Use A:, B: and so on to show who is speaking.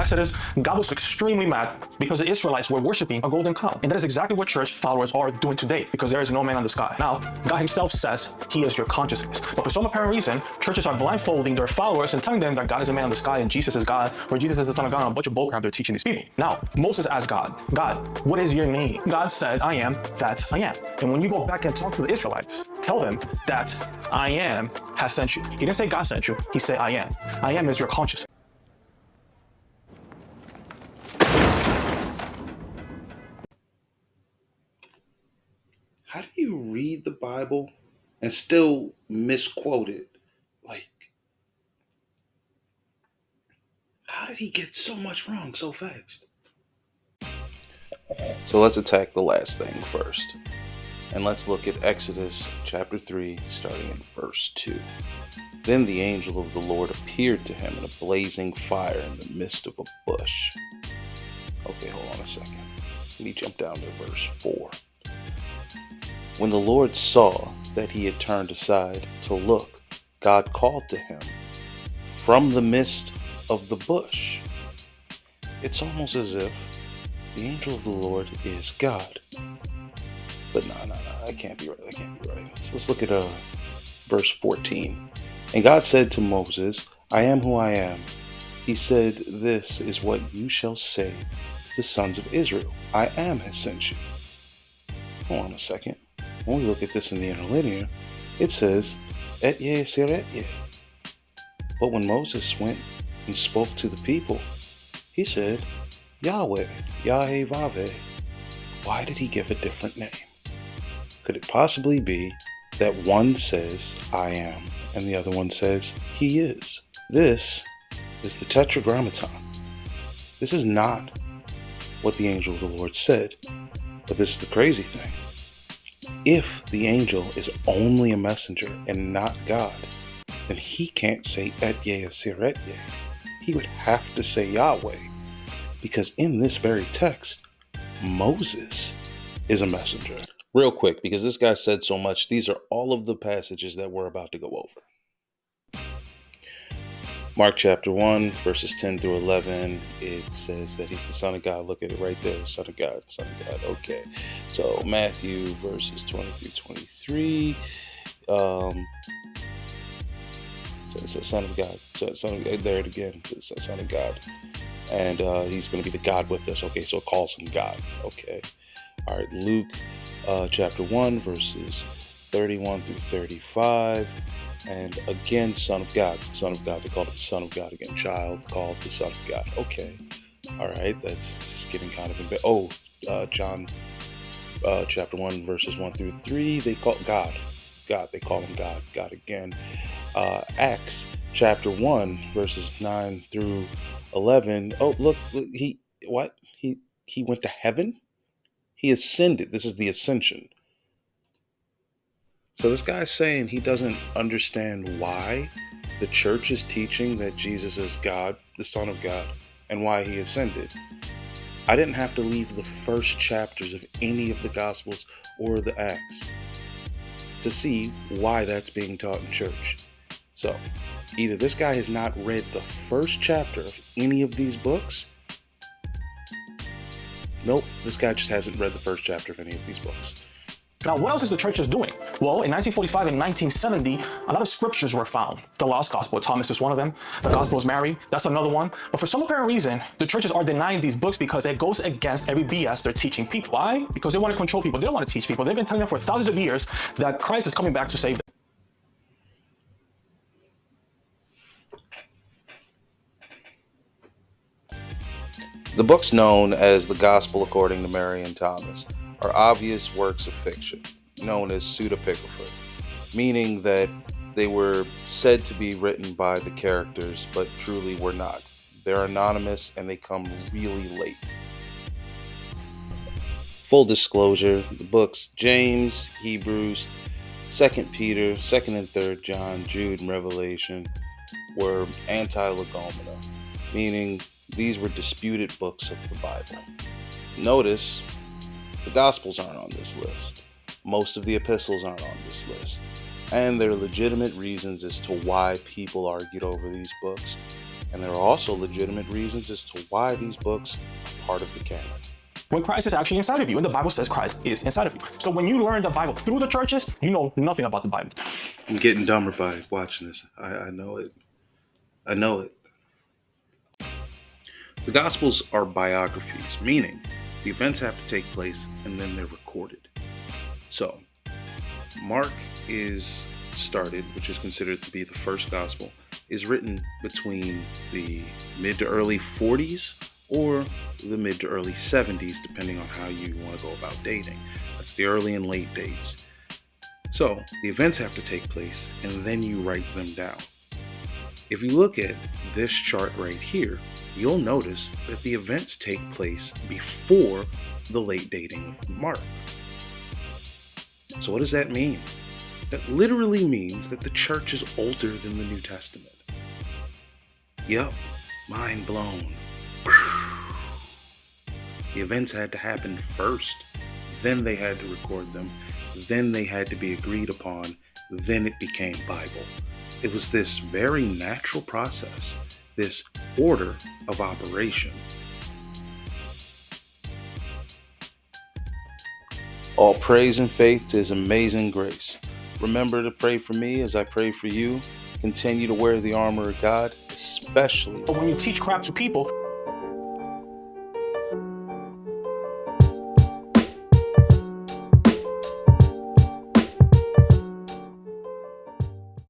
A: Exodus, God was extremely mad because the Israelites were worshiping a golden cow. And that is exactly what church followers are doing today, because there is no man in the sky. Now, God himself says he is your consciousness. But for some apparent reason, churches are blindfolding their followers and telling them that God is a man in the sky and Jesus is God, or Jesus is the Son of God, and a bunch of bullcrap they're teaching these people. Now, Moses asked God, what is your name? God said, I am that I am. And when you go back and talk to the Israelites, tell them that I am has sent you. He didn't say God sent you, he said I am. I am is your consciousness.
B: How do you read the Bible and still misquote it? Like, how did he get so much wrong so fast? So let's attack the last thing first. And let's look at Exodus chapter 3, starting in verse 2. Then the angel of the Lord appeared to him in a blazing fire in the midst of a bush. Okay, hold on a second. Let me jump down to verse 4. When the Lord saw that he had turned aside to look, God called to him from the midst of the bush. It's almost as if the angel of the Lord is God. But no, that can't be right. Let's look at verse 14. And God said to Moses, I am who I am. He said, this is what you shall say to the sons of Israel. I am has sent you. Hold on a second. When we look at this in the interlinear, it says, et ye sir et ye. But when Moses went and spoke to the people, he said, Yahweh, Yahweh. Why did he give a different name? Could it possibly be that one says, I am, and the other one says, he is? This is the Tetragrammaton. This is not what the angel of the Lord said. But this is the crazy thing. If the angel is only a messenger and not God, then he can't say et ye asir et ye. He would have to say Yahweh, because in this very text, Moses is a messenger. Real quick, because this guy said so much, these are all of the passages that we're about to go over. Mark chapter 1, verses 10 through 11, it says that he's the Son of God. Look at it right there, Son of God, Son of God. Okay, so Matthew verses 20 through 23, so it says Son of God, Son of God, there it again, it says Son of God, and he's going to be the God with us. Okay, so it calls him God. Okay, all right, Luke chapter 1, verses 31 through 35. And again, Son of God. Son of God. They called him Son of God again. Child called the Son of God. Okay. All right. That's just getting kind of a bit. John chapter 1, verses 1 through 3. They call God. God. They call him God. God again. Acts chapter 1, verses 9 through 11. Oh, look. He went to heaven? He ascended. This is the ascension. So this guy's saying he doesn't understand why the church is teaching that Jesus is God, the Son of God, and why he ascended. I didn't have to leave the first chapters of any of the Gospels or the Acts to see why that's being taught in church. So either this guy has not read the first chapter of any of these books. Nope, this guy just hasn't read the first chapter of any of these books.
A: Now, what else is the church just doing? Well, in 1945 and 1970, a lot of scriptures were found. The Lost Gospel of Thomas is one of them. The Gospel of Mary, that's another one. But for some apparent reason, the churches are denying these books because it goes against every BS they're teaching people. Why? Because they want to control people. They don't want to teach people. They've been telling them for thousands of years that Christ is coming back to save them.
B: The books known as the Gospel according to Mary and Thomas are obvious works of fiction, known as pseudepigrapha, meaning that they were said to be written by the characters, but truly were not. They're anonymous and they come really late. Full disclosure, the books James, Hebrews, 2nd Peter, 2nd and 3rd John, Jude, and Revelation were anti-legomena, meaning these were disputed books of the Bible. Notice, the Gospels aren't on this list. Most of the epistles aren't on this list. And there are legitimate reasons as to why people argued over these books. And there are also legitimate reasons as to why these books are part of the canon.
A: When Christ is actually inside of you, and the Bible says Christ is inside of you. So when you learn the Bible through the churches, you know nothing about the Bible.
B: I'm getting dumber by watching this. I know it. I know it. The Gospels are biographies, meaning the events have to take place and then they're recorded. So, Mark is started, which is considered to be the first Gospel, is written between the mid to early 40s or the mid to early 70s, depending on how you want to go about dating. That's the early and late dates. So, the events have to take place and then you write them down. If you look at this chart right here, you'll notice that the events take place before the late dating of Mark. So what does that mean? That literally means that the church is older than the New Testament. Yup, mind blown. The events had to happen first, then they had to record them, then they had to be agreed upon, then it became Bible. It was this very natural process, this order of operation. All praise and faith to His amazing grace. Remember to pray for me as I pray for you. Continue to wear the armor of God, especially
A: But when you teach crap to people,